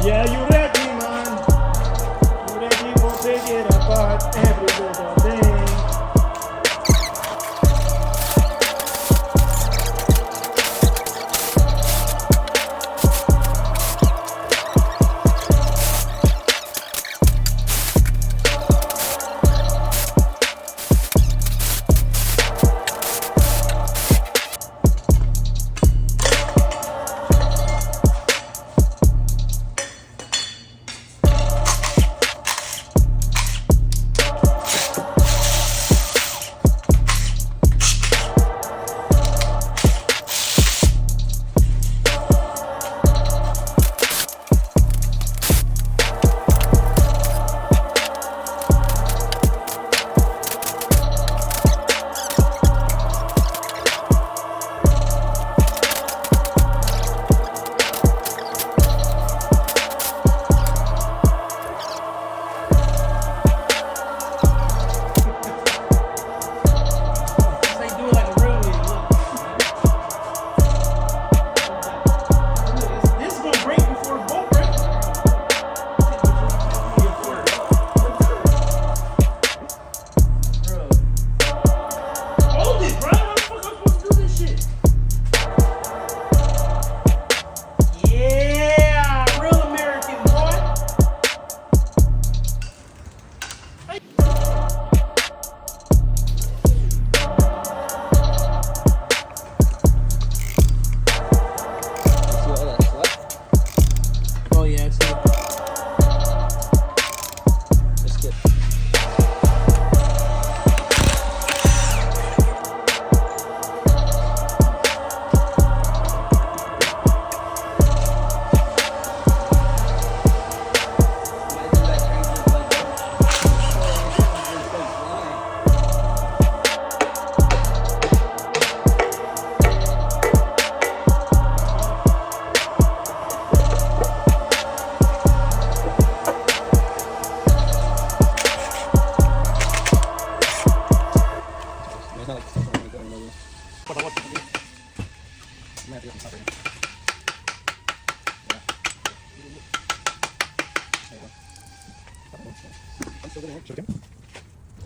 Yeah, you ready, man? You ready for take it apart every little thing?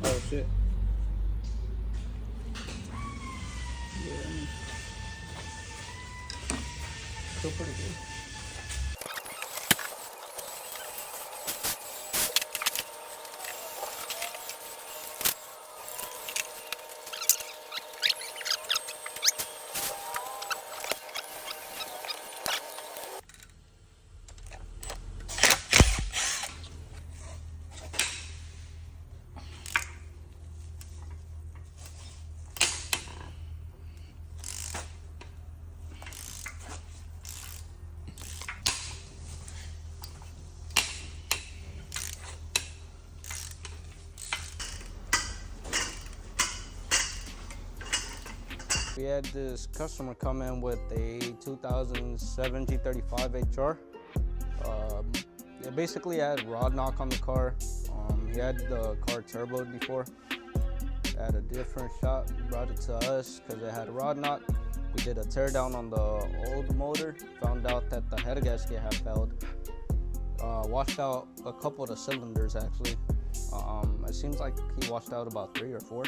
Oh shit. Still pretty good. We had this customer come in with a 2007 G35HR. It basically had rod knock on the car. He had the car turboed before. Had a different shop, brought it to us because it had a rod knock. We did a tear down on the old motor, found out that the head gasket had failed. Washed out a couple of the cylinders actually. It seems like he washed out about 3 or 4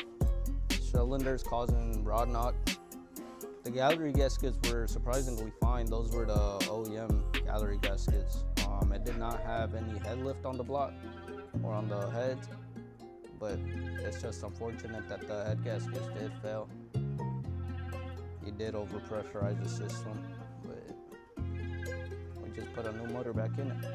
cylinders causing rod knock. The gallery gaskets were surprisingly fine. Those were the OEM gallery gaskets. It did not have any head lift on the block or on the head, but it's just unfortunate that the head gaskets did fail. He did overpressurize the system, but we just put a new motor back in it.